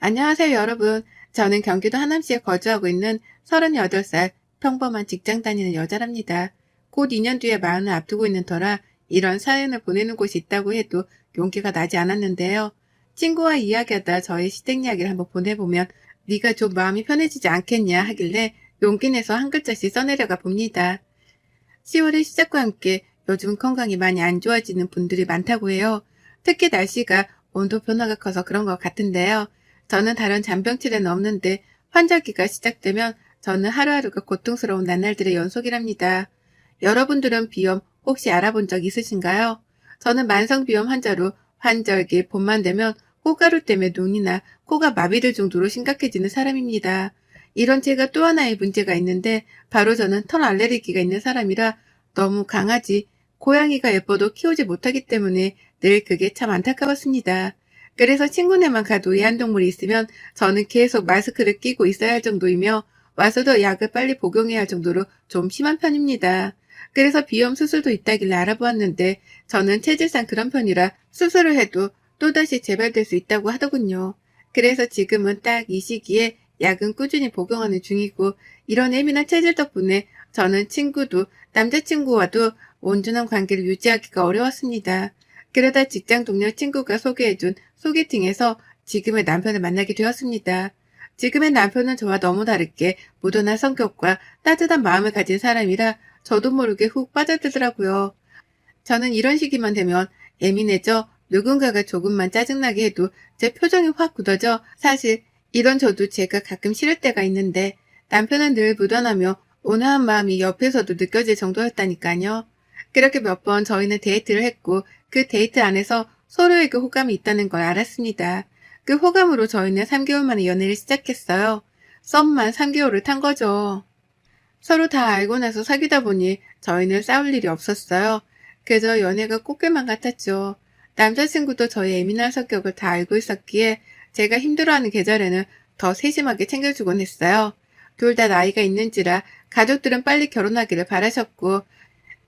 안녕하세요, 여러분. 저는 경기도 하남시에 거주하고 있는 38살 평범한 직장 다니는 여자랍니다. 곧 2년 뒤에 마흔을 앞두고 있는 터라 이런 사연을 보내는 곳이 있다고 해도 용기가 나지 않았는데요. 친구와 이야기하다 저의 시댁 이야기를 한번 보내보면 네가 좀 마음이 편해지지 않겠냐 하길래 용기 내서 한 글자씩 써내려가 봅니다. 10월의 시작과 함께 요즘 건강이 많이 안 좋아지는 분들이 많다고 해요. 특히 날씨가 온도 변화가 커서 그런 것 같은데요. 저는 다른 잔병치레는 없는데 환절기가 시작되면 저는 하루하루가 고통스러운 나날들의 연속이랍니다. 여러분들은 비염 혹시 알아본 적 있으신가요? 저는 만성비염 환자로 환절기 봄만 되면 꽃가루 때문에 눈이나 코가 마비될 정도로 심각해지는 사람입니다. 이런 제가 또 하나의 문제가 있는데 바로 저는 털 알레르기가 있는 사람이라 너무 강아지, 고양이가 예뻐도 키우지 못하기 때문에 늘 그게 참 안타까웠습니다. 그래서 친구네만 가도 애완동물이 있으면 저는 계속 마스크를 끼고 있어야 할 정도이며 와서도 약을 빨리 복용해야 할 정도로 좀 심한 편입니다. 그래서 비염 수술도 있다길래 알아보았는데 저는 체질상 그런 편이라 수술을 해도 또다시 재발될 수 있다고 하더군요. 그래서 지금은 딱 이 시기에 약은 꾸준히 복용하는 중이고 이런 예민한 체질 덕분에 저는 친구도 남자친구와도 온전한 관계를 유지하기가 어려웠습니다. 그러다 직장 동료 친구가 소개해준 소개팅에서 지금의 남편을 만나게 되었습니다. 지금의 남편은 저와 너무 다르게 무던한 성격과 따뜻한 마음을 가진 사람이라 저도 모르게 훅 빠져들더라고요. 저는 이런 시기만 되면 예민해져 누군가가 조금만 짜증나게 해도 제 표정이 확 굳어져 사실 이런 저도 제가 가끔 싫을 때가 있는데 남편은 늘 무던하며 온화한 마음이 옆에서도 느껴질 정도였다니까요. 그렇게 몇 번 저희는 데이트를 했고 그 데이트 안에서 서로에게 호감이 있다는 걸 알았습니다. 그 호감으로 저희는 3개월 만에 연애를 시작했어요. 썸만 3개월을 탄 거죠. 서로 다 알고 나서 사귀다 보니 저희는 싸울 일이 없었어요. 그저 연애가 꽃길만 같았죠. 남자친구도 저의 예민한 성격을 다 알고 있었기에 제가 힘들어하는 계절에는 더 세심하게 챙겨주곤 했어요. 둘 다 나이가 있는지라 가족들은 빨리 결혼하기를 바라셨고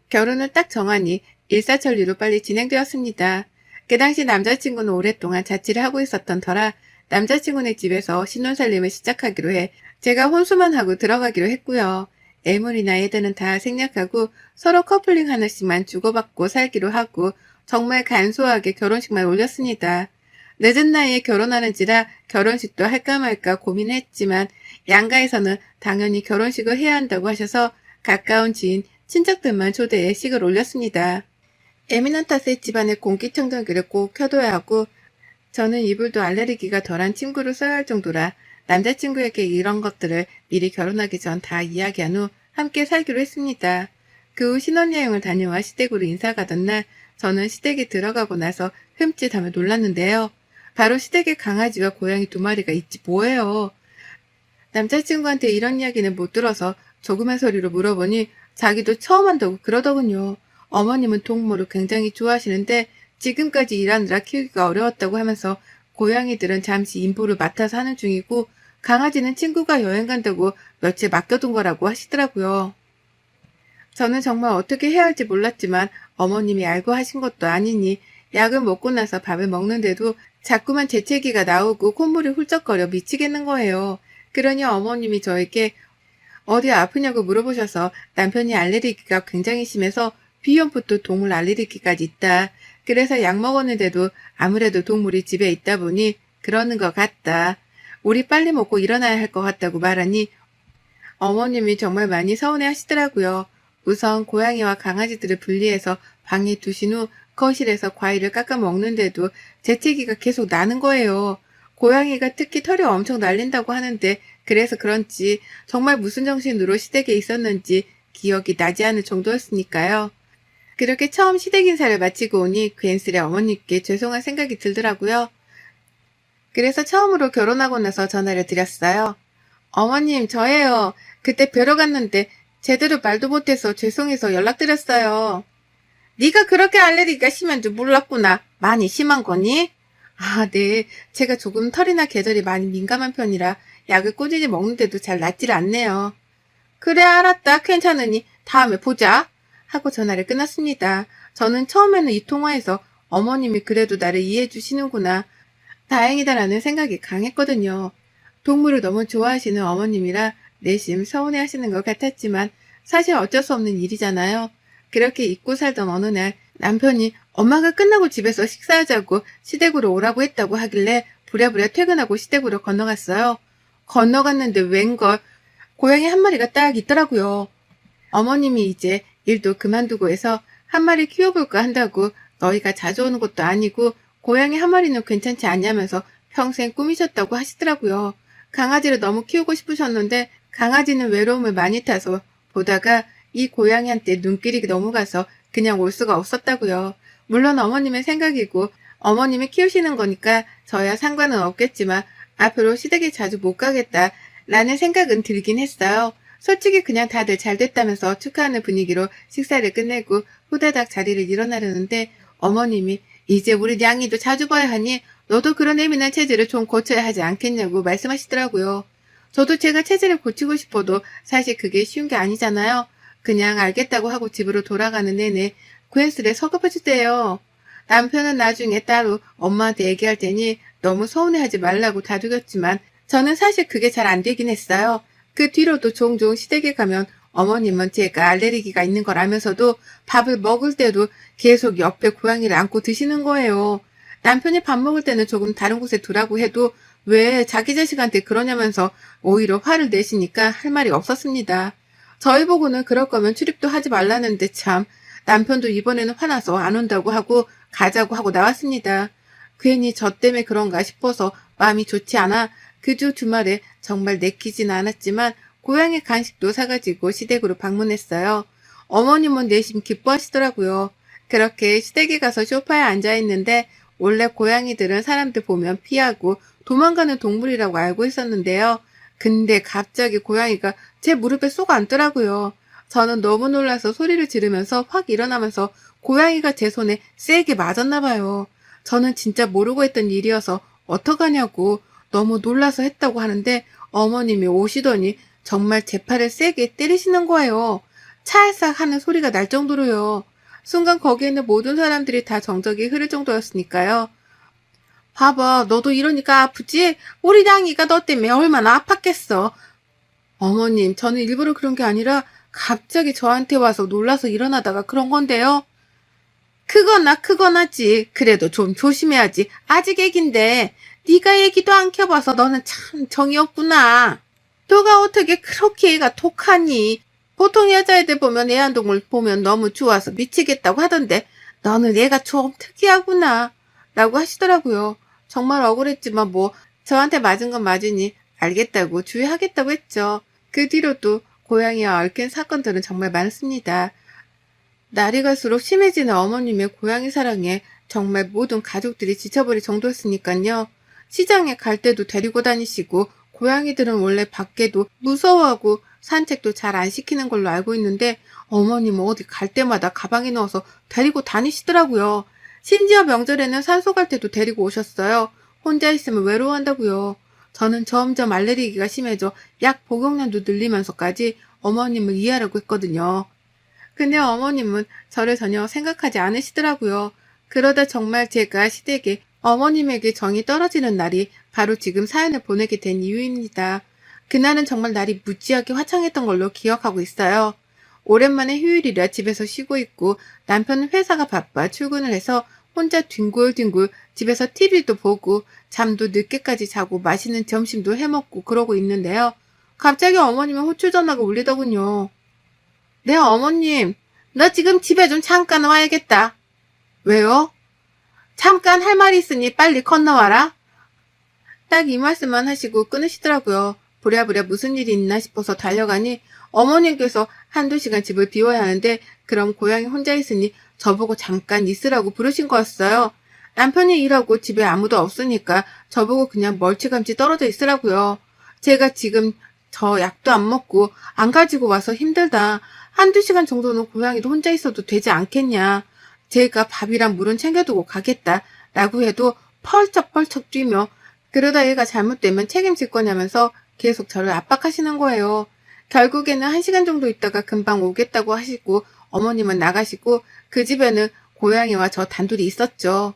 결혼을 딱 정하니 일사천리로 빨리 진행되었습니다. 그 당시 남자친구는 오랫동안 자취를 하고 있었던 터라 남자친구네 집에서 신혼살림을 시작하기로 해 제가 혼수만 하고 들어가기로 했고요. 애물이나 애들은 다 생략하고 서로 커플링 하나씩만 주고받고 살기로 하고 정말 간소하게 결혼식만 올렸습니다. 늦은 나이에 결혼하는지라 결혼식도 할까 말까 고민했지만 양가에서는 당연히 결혼식을 해야 한다고 하셔서 가까운 지인, 친척들만 초대해 식을 올렸습니다. 예민한 탓에 집안에 공기청정기를 꼭 켜둬야 하고 저는 이불도 알레르기가 덜한 침구를 써야 할 정도라 남자친구에게 이런 것들을 미리 결혼하기 전 다 이야기한 후 함께 살기로 했습니다. 그 후 신혼여행을 다녀와 시댁으로 인사 가던 날 저는 시댁에 들어가고 나서 흠칫하며 놀랐는데요. 바로 시댁에 강아지와 고양이 2마리가 있지 뭐예요. 남자친구한테 이런 이야기는 못 들어서 조그만 소리로 물어보니 자기도 처음 한다고 그러더군요. 어머님은 동물을 굉장히 좋아하시는데 지금까지 일하느라 키우기가 어려웠다고 하면서 고양이들은 잠시 임보를 맡아서 하는 중이고 강아지는 친구가 여행 간다고 며칠 맡겨둔 거라고 하시더라고요. 저는 정말 어떻게 해야 할지 몰랐지만 어머님이 알고 하신 것도 아니니 약을 먹고 나서 밥을 먹는데도 자꾸만 재채기가 나오고 콧물이 훌쩍거려 미치겠는 거예요. 그러니 어머님이 저에게 어디 아프냐고 물어보셔서 남편이 알레르기가 굉장히 심해서 비염부터 동물 알레르기까지 있다. 그래서 약 먹었는데도 아무래도 동물이 집에 있다 보니 그러는 것 같다. 우리 빨리 먹고 일어나야 할 것 같다고 말하니 어머님이 정말 많이 서운해 하시더라고요. 우선 고양이와 강아지들을 분리해서 방에 두신 후 거실에서 과일을 깎아 먹는데도 재채기가 계속 나는 거예요. 고양이가 특히 털이 엄청 날린다고 하는데 그래서 그런지 정말 무슨 정신으로 시댁에 있었는지 기억이 나지 않을 정도였으니까요. 그렇게 처음 시댁 인사를 마치고 오니 괜스레 어머님께 죄송한 생각이 들더라고요. 그래서 처음으로 결혼하고 나서 전화를 드렸어요. 어머님, 저예요. 그때 뵈러 갔는데 제대로 말도 못해서 죄송해서 연락드렸어요. 네가 그렇게 알레르기가 심한 줄 몰랐구나. 많이 심한 거니? 아, 네. 제가 조금 털이나 계절이 많이 민감한 편이라 약을 꾸준히 먹는데도 잘 낫질 않네요. 그래, 알았다. 괜찮으니 다음에 보자. 하고 전화를 끊었습니다. 저는 처음에는 이 통화에서 어머님이 그래도 나를 이해해 주시는구나. 다행이다라는 생각이 강했거든요. 동물을 너무 좋아하시는 어머님이라 내심 서운해하시는 것 같았지만 사실 어쩔 수 없는 일이잖아요. 그렇게 잊고 살던 어느 날 남편이 엄마가 끝나고 집에서 식사하자고 시댁으로 오라고 했다고 하길래 부랴부랴 퇴근하고 시댁으로 건너갔어요. 건너갔는데 웬걸 고양이 한 마리가 딱 있더라고요. 어머님이 이제 일도 그만두고 해서 한 마리 키워볼까 한다고 너희가 자주 오는 것도 아니고 고양이 한 마리는 괜찮지 않냐면서 평생 꾸미셨다고 하시더라고요. 강아지를 너무 키우고 싶으셨는데 강아지는 외로움을 많이 타서 보다가 이 고양이한테 눈길이 넘어가서 그냥 올 수가 없었다고요. 물론 어머님의 생각이고 어머님이 키우시는 거니까 저야 상관은 없겠지만 앞으로 시댁에 자주 못 가겠다라는 생각은 들긴 했어요. 솔직히 그냥 다들 잘 됐다면서 축하하는 분위기로 식사를 끝내고 후다닥 자리를 일어나려는데 어머님이 이제 우리 냥이도 자주 봐야 하니 너도 그런 예민한 체질을 좀 고쳐야 하지 않겠냐고 말씀하시더라고요. 저도 제가 체질을 고치고 싶어도 사실 그게 쉬운 게 아니잖아요. 그냥 알겠다고 하고 집으로 돌아가는 내내 괜스레 서글퍼지대요. 남편은 나중에 따로 엄마한테 얘기할 테니 너무 서운해하지 말라고 다독였지만 저는 사실 그게 잘 안 되긴 했어요. 그 뒤로도 종종 시댁에 가면 어머님은 제가 알레르기가 있는 걸 알면서도 밥을 먹을 때도 계속 옆에 고양이를 안고 드시는 거예요. 남편이 밥 먹을 때는 조금 다른 곳에 두라고 해도 왜 자기 자식한테 그러냐면서 오히려 화를 내시니까 할 말이 없었습니다. 저희 보고는 그럴 거면 출입도 하지 말라는데 참 남편도 이번에는 화나서 안 온다고 하고 가자고 하고 나왔습니다. 괜히 저 때문에 그런가 싶어서 마음이 좋지 않아 그 주 주말에 정말 내키진 않았지만 고양이 간식도 사가지고 시댁으로 방문했어요. 어머님은 내심 기뻐하시더라고요. 그렇게 시댁에 가서 소파에 앉아있는데 원래 고양이들은 사람들 보면 피하고 도망가는 동물이라고 알고 있었는데요. 근데 갑자기 고양이가 제 무릎에 쏙 앉더라고요. 저는 너무 놀라서 소리를 지르면서 확 일어나면서 고양이가 제 손에 세게 맞았나 봐요. 저는 진짜 모르고 했던 일이어서 어떡하냐고 너무 놀라서 했다고 하는데 어머님이 오시더니 정말 제 팔을 세게 때리시는 거예요. 찰싹 하는 소리가 날 정도로요. 순간 거기에 있는 모든 사람들이 다 정적이 흐를 정도였으니까요. 봐봐, 너도 이러니까 아프지? 우리 냥이가 너 때문에 얼마나 아팠겠어. 어머님, 저는 일부러 그런 게 아니라 갑자기 저한테 와서 놀라서 일어나다가 그런 건데요. 크거나지. 그래도 좀 조심해야지. 아직 애긴데. 네가 애기도 안 켜봐서 너는 참 정이 없구나. 너가 어떻게 그렇게 애가 독하니? 보통 여자애들 보면 애완동물 보면 너무 좋아서 미치겠다고 하던데 너는 애가 좀 특이하구나. 라고 하시더라고요. 정말 억울했지만 뭐 저한테 맞은 건 맞으니 알겠다고 주의하겠다고 했죠. 그 뒤로도 고양이와 얽힌 사건들은 정말 많습니다. 날이 갈수록 심해지는 어머님의 고양이 사랑에 정말 모든 가족들이 지쳐버릴 정도였으니까요. 시장에 갈 때도 데리고 다니시고 고양이들은 원래 밖에도 무서워하고 산책도 잘 안 시키는 걸로 알고 있는데 어머님은 어디 갈 때마다 가방에 넣어서 데리고 다니시더라고요. 심지어 명절에는 산소 갈 때도 데리고 오셨어요. 혼자 있으면 외로워한다고요. 저는 점점 알레르기가 심해져 약 복용량도 늘리면서까지 어머님을 이해하려고 했거든요. 근데 어머님은 저를 전혀 생각하지 않으시더라고요. 그러다 정말 제가 시댁에 어머님에게 정이 떨어지는 날이 바로 지금 사연을 보내게 된 이유입니다. 그날은 정말 날이 무지하게 화창했던 걸로 기억하고 있어요. 오랜만에 휴일이라 집에서 쉬고 있고 남편은 회사가 바빠 출근을 해서 혼자 뒹굴뒹굴 집에서 TV도 보고 잠도 늦게까지 자고 맛있는 점심도 해먹고 그러고 있는데요. 갑자기 어머님의 호출 전화가 울리더군요. 네, 어머님. 너 지금 집에 좀 잠깐 와야겠다. 왜요? 잠깐 할 말이 있으니 빨리 건너와라. 딱 이 말씀만 하시고 끊으시더라고요. 부랴부랴 무슨 일이 있나 싶어서 달려가니 어머님께서 한두 시간 집을 비워야 하는데 그럼 고양이 혼자 있으니 저보고 잠깐 있으라고 부르신 거였어요. 남편이 일하고 집에 아무도 없으니까 저보고 그냥 멀찌감치 떨어져 있으라고요. 제가 지금 저 약도 안 먹고 안 가지고 와서 힘들다. 한두 시간 정도는 고양이도 혼자 있어도 되지 않겠냐. 제가 밥이랑 물은 챙겨두고 가겠다. 라고 해도 펄쩍펄쩍 뛰며 그러다 얘가 잘못되면 책임질 거냐면서 계속 저를 압박하시는 거예요. 결국에는 1시간 정도 있다가 금방 오겠다고 하시고 어머님은 나가시고 그 집에는 고양이와 저 단둘이 있었죠.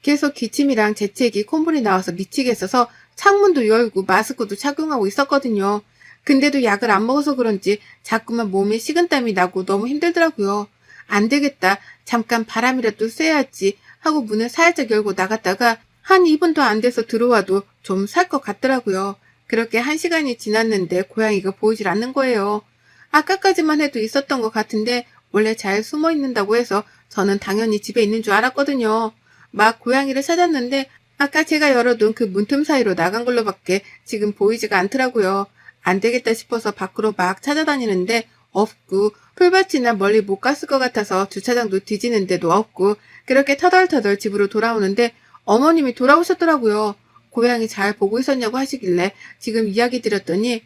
계속 기침이랑 재채기, 콧물이 나와서 미치겠어서 창문도 열고 마스크도 착용하고 있었거든요. 근데도 약을 안 먹어서 그런지 자꾸만 몸에 식은땀이 나고 너무 힘들더라고요. 안 되겠다. 잠깐 바람이라도 쐬야지 하고 문을 살짝 열고 나갔다가 한 2분도 안 돼서 들어와도 좀 살 것 같더라고요. 그렇게 1시간이 지났는데 고양이가 보이질 않는 거예요. 아까까지만 해도 있었던 것 같은데 원래 잘 숨어 있는다고 해서 저는 당연히 집에 있는 줄 알았거든요. 막 고양이를 찾았는데 아까 제가 열어둔 그 문틈 사이로 나간 걸로밖에 지금 보이지가 않더라고요. 안 되겠다 싶어서 밖으로 막 찾아다니는데 없고 풀밭이나 멀리 못 갔을 것 같아서 주차장도 뒤지는데도 없고 그렇게 터덜터덜 집으로 돌아오는데 어머님이 돌아오셨더라고요. 고양이 잘 보고 있었냐고 하시길래 지금 이야기 드렸더니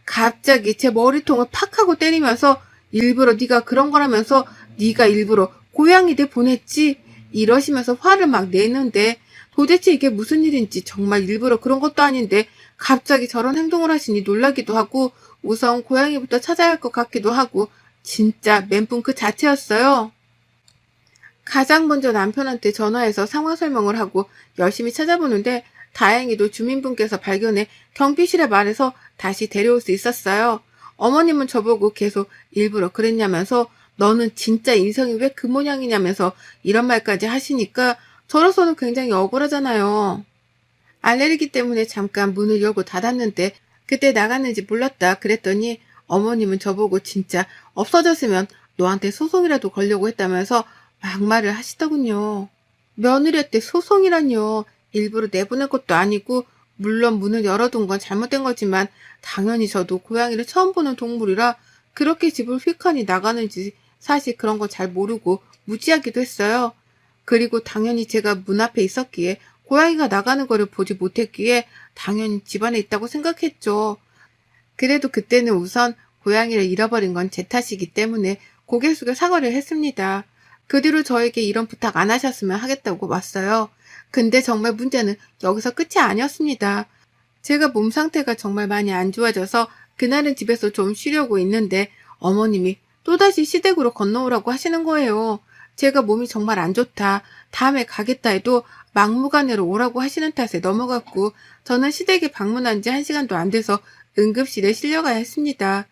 갑자기 제 머리통을 팍 하고 때리면서 일부러 네가 그런 거라면서 네가 일부러 고양이들 보냈지 이러시면서 화를 막 내는데 도대체 이게 무슨 일인지 정말 일부러 그런 것도 아닌데 갑자기 저런 행동을 하시니 놀라기도 하고 우선 고양이부터 찾아야 할 것 같기도 하고 진짜 멘붕 그 자체였어요. 가장 먼저 남편한테 전화해서 상황 설명을 하고 열심히 찾아보는데 다행히도 주민분께서 발견해 경비실에 말해서 다시 데려올 수 있었어요. 어머님은 저보고 계속 일부러 그랬냐면서 너는 진짜 인성이 왜 그 모양이냐면서 이런 말까지 하시니까 저로서는 굉장히 억울하잖아요. 알레르기 때문에 잠깐 문을 열고 닫았는데 그때 나갔는지 몰랐다 그랬더니 어머님은 저보고 진짜 없어졌으면 너한테 소송이라도 걸려고 했다면서 막말을 하시더군요. 며느리한테 소송이라뇨. 일부러 내보낼 것도 아니고 물론 문을 열어둔 건 잘못된 거지만 당연히 저도 고양이를 처음 보는 동물이라 그렇게 집을 휙하니 나가는지 사실 그런 거 잘 모르고 무지하기도 했어요. 그리고 당연히 제가 문 앞에 있었기에 고양이가 나가는 거를 보지 못했기에 당연히 집 안에 있다고 생각했죠. 그래도 그때는 우선 고양이를 잃어버린 건 제 탓이기 때문에 고개 숙여 사과를 했습니다. 그 뒤로 저에게 이런 부탁 안 하셨으면 하겠다고 왔어요. 근데 정말 문제는 여기서 끝이 아니었습니다. 제가 몸 상태가 정말 많이 안 좋아져서 그날은 집에서 좀 쉬려고 있는데 어머님이 또다시 시댁으로 건너오라고 하시는 거예요. 제가 몸이 정말 안 좋다. 다음에 가겠다 해도 막무가내로 오라고 하시는 탓에 넘어갔고 저는 시댁에 방문한 지 1시간도 안 돼서 응급실에 실려가야 했습니다.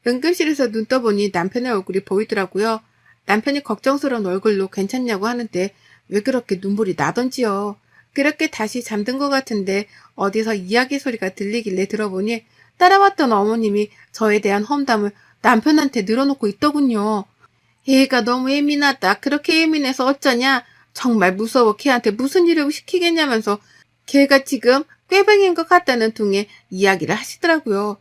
응급실에서 눈 떠보니 남편의 얼굴이 보이더라고요. 남편이 걱정스러운 얼굴로 괜찮냐고 하는데 왜 그렇게 눈물이 나던지요. 그렇게 다시 잠든 것 같은데 어디서 이야기 소리가 들리길래 들어보니 따라왔던 어머님이 저에 대한 험담을 남편한테 늘어놓고 있더군요. 얘가 너무 예민하다. 그렇게 예민해서 어쩌냐. 정말 무서워. 걔한테 무슨 일을 시키겠냐면서 걔가 지금 꾀병인 것 같다는 둥에 이야기를 하시더라고요.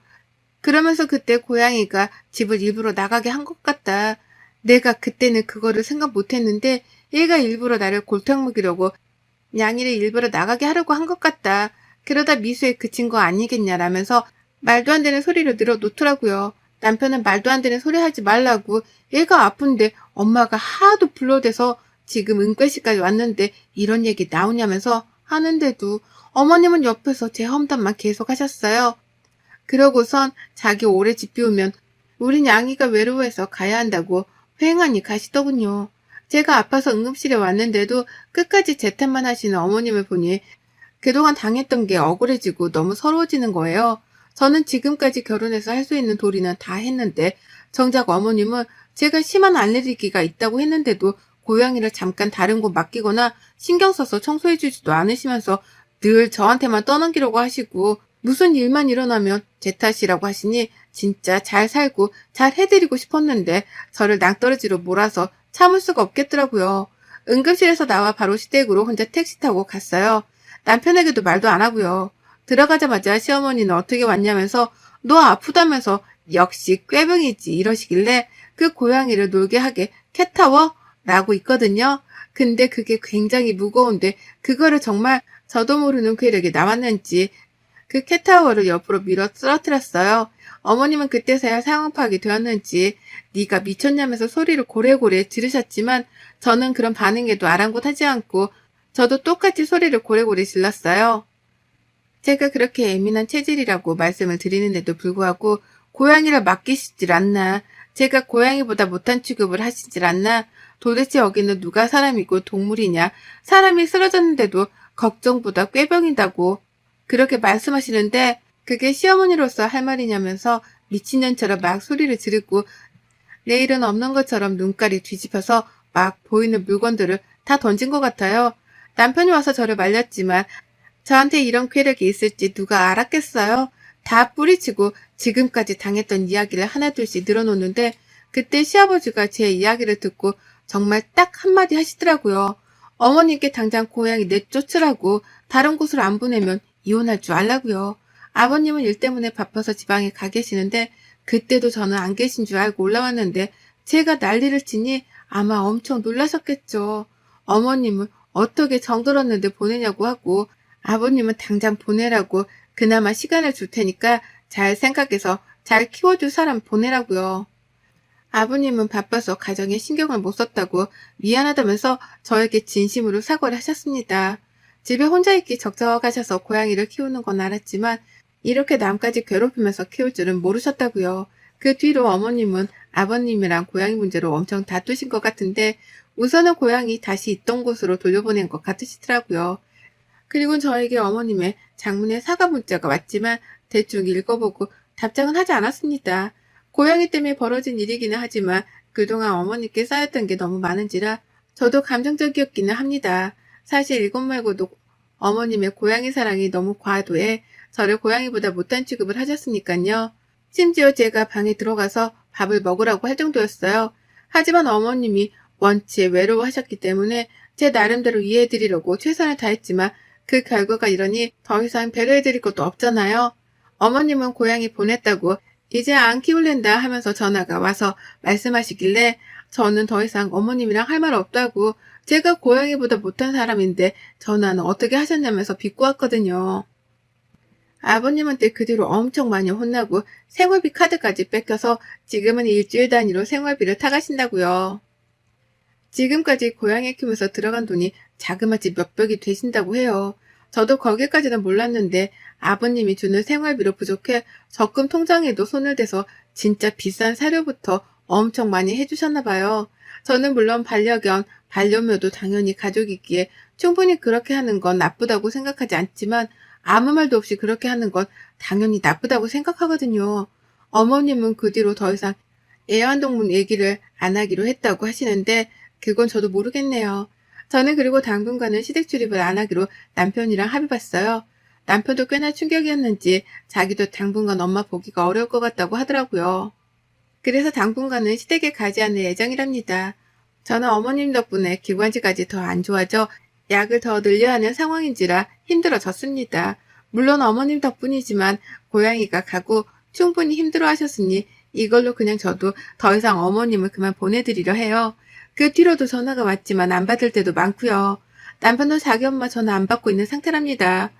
그러면서 그때 고양이가 집을 일부러 나가게 한 것 같다. 내가 그때는 그거를 생각 못했는데 얘가 일부러 나를 골탕 먹이려고 냥이를 일부러 나가게 하려고 한 것 같다. 그러다 미수에 그친 거 아니겠냐라면서 말도 안 되는 소리를 늘어놓더라고요. 남편은 말도 안 되는 소리 하지 말라고 얘가 아픈데 엄마가 하도 불러대서 지금 응급실까지 왔는데 이런 얘기 나오냐면서 하는데도 어머님은 옆에서 제 험담만 계속 하셨어요. 그러고선 자기 오래 집 비우면 우린 양이가 외로워해서 가야 한다고 휑하니 가시더군요. 제가 아파서 응급실에 왔는데도 끝까지 제 탓만 하시는 어머님을 보니 그동안 당했던 게 억울해지고 너무 서러워지는 거예요. 저는 지금까지 결혼해서 할 수 있는 도리는 다 했는데 정작 어머님은 제가 심한 알레르기가 있다고 했는데도 고양이를 잠깐 다른 곳 맡기거나 신경 써서 청소해주지도 않으시면서 늘 저한테만 떠넘기려고 하시고 무슨 일만 일어나면 제 탓이라고 하시니 진짜 잘 살고 잘 해드리고 싶었는데 저를 낭떠러지로 몰아서 참을 수가 없겠더라고요. 응급실에서 나와 바로 시댁으로 혼자 택시 타고 갔어요. 남편에게도 말도 안 하고요. 들어가자마자 시어머니는 어떻게 왔냐면서 너 아프다면서 역시 꾀병이지 이러시길래 그 고양이를 놀게 하게 캣타워? 라고 있거든요. 근데 그게 굉장히 무거운데 그거를 정말 저도 모르는 괴력이 나왔는지 그 캣타워를 옆으로 밀어 쓰러뜨렸어요. 어머님은 그때서야 상황 파악이 되었는지 네가 미쳤냐면서 소리를 고래고래 지르셨지만 저는 그런 반응에도 아랑곳하지 않고 저도 똑같이 소리를 고래고래 질렀어요. 제가 그렇게 예민한 체질이라고 말씀을 드리는데도 불구하고 고양이를 맡기시질 않나. 제가 고양이보다 못한 취급을 하시질 않나. 도대체 여기는 누가 사람이고 동물이냐? 사람이 쓰러졌는데도 걱정보다 꾀병이다고 그렇게 말씀하시는데 그게 시어머니로서 할 말이냐면서 미친년처럼 막 소리를 지르고 내일은 없는 것처럼 눈깔이 뒤집혀서 막 보이는 물건들을 다 던진 것 같아요. 남편이 와서 저를 말렸지만 저한테 이런 쾌력이 있을지 누가 알았겠어요? 다 뿌리치고 지금까지 당했던 이야기를 하나둘씩 늘어놓는데 그때 시아버지가 제 이야기를 듣고 정말 딱 한마디 하시더라고요. 어머님께 당장 고향에 내쫓으라고 다른 곳으로 안 보내면 이혼할 줄 알라고요. 아버님은 일 때문에 바빠서 지방에 가 계시는데 그때도 저는 안 계신 줄 알고 올라왔는데 제가 난리를 치니 아마 엄청 놀라셨겠죠. 어머님은 어떻게 정들었는데 보내냐고 하고 아버님은 당장 보내라고 그나마 시간을 줄 테니까 잘 생각해서 잘 키워줄 사람 보내라고요. 아버님은 바빠서 가정에 신경을 못 썼다고 미안하다면서 저에게 진심으로 사과를 하셨습니다. 집에 혼자 있기 적적하셔서 고양이를 키우는 건 알았지만 이렇게 남까지 괴롭히면서 키울 줄은 모르셨다고요. 그 뒤로 어머님은 아버님이랑 고양이 문제로 엄청 다투신 것 같은데 우선은 고양이 다시 있던 곳으로 돌려보낸 것 같으시더라고요. 그리고 저에게 어머님의 장문의 사과 문자가 왔지만 대충 읽어보고 답장은 하지 않았습니다. 고양이 때문에 벌어진 일이기는 하지만 그동안 어머니께 쌓였던 게 너무 많은지라 저도 감정적이었기는 합니다. 사실 이것 말고도 어머님의 고양이 사랑이 너무 과도해 저를 고양이보다 못한 취급을 하셨으니까요. 심지어 제가 방에 들어가서 밥을 먹으라고 할 정도였어요. 하지만 어머님이 원체 외로워하셨기 때문에 제 나름대로 이해해드리려고 최선을 다했지만 그 결과가 이러니 더 이상 배려해드릴 것도 없잖아요. 어머님은 고양이 보냈다고 이제 안 키울랜다 하면서 전화가 와서 말씀하시길래 저는 더 이상 어머님이랑 할 말 없다고 제가 고양이보다 못한 사람인데 전화는 어떻게 하셨냐면서 비꼬았거든요. 아버님한테 그 뒤로 엄청 많이 혼나고 생활비 카드까지 뺏겨서 지금은 일주일 단위로 생활비를 타가신다고요. 지금까지 고양이 키우면서 들어간 돈이 자그마치 몇백이 되신다고 해요. 저도 거기까지는 몰랐는데 아버님이 주는 생활비로 부족해 적금 통장에도 손을 대서 진짜 비싼 사료부터 엄청 많이 해주셨나 봐요. 저는 물론 반려견, 반려묘도 당연히 가족이기에 충분히 그렇게 하는 건 나쁘다고 생각하지 않지만 아무 말도 없이 그렇게 하는 건 당연히 나쁘다고 생각하거든요. 어머님은 그 뒤로 더 이상 애완동물 얘기를 안 하기로 했다고 하시는데 그건 저도 모르겠네요. 저는 그리고 당분간은 시댁 출입을 안 하기로 남편이랑 합의봤어요. 남편도 꽤나 충격이었는지 자기도 당분간 엄마 보기가 어려울 것 같다고 하더라고요. 그래서 당분간은 시댁에 가지 않을 예정이랍니다. 저는 어머님 덕분에 기관지까지 더 안 좋아져 약을 더 늘려야 하는 상황인지라 힘들어졌습니다. 물론 어머님 덕분이지만 고양이가 가고 충분히 힘들어하셨으니 이걸로 그냥 저도 더 이상 어머님을 그만 보내드리려 해요. 그 뒤로도 전화가 왔지만 안 받을 때도 많고요. 남편도 자기 엄마 전화 안 받고 있는 상태랍니다.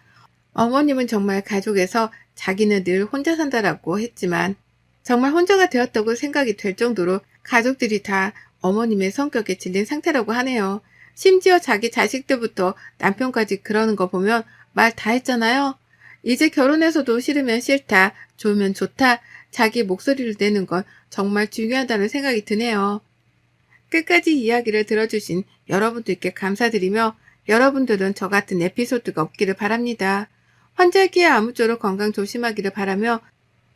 어머님은 정말 가족에서 자기는 늘 혼자 산다라고 했지만 정말 혼자가 되었다고 생각이 될 정도로 가족들이 다 어머님의 성격에 질린 상태라고 하네요. 심지어 자기 자식들부터 남편까지 그러는 거 보면 말 다 했잖아요. 이제 결혼해서도 싫으면 싫다, 좋으면 좋다, 자기 목소리를 내는 건 정말 중요하다는 생각이 드네요. 끝까지 이야기를 들어주신 여러분들께 감사드리며 여러분들은 저 같은 에피소드가 없기를 바랍니다. 환절기에 아무쪼록 건강 조심하기를 바라며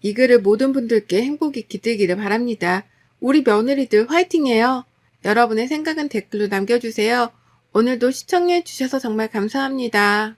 이 글을 모든 분들께 행복이 깃들기를 바랍니다. 우리 며느리들 화이팅해요. 여러분의 생각은 댓글로 남겨주세요. 오늘도 시청해주셔서 정말 감사합니다.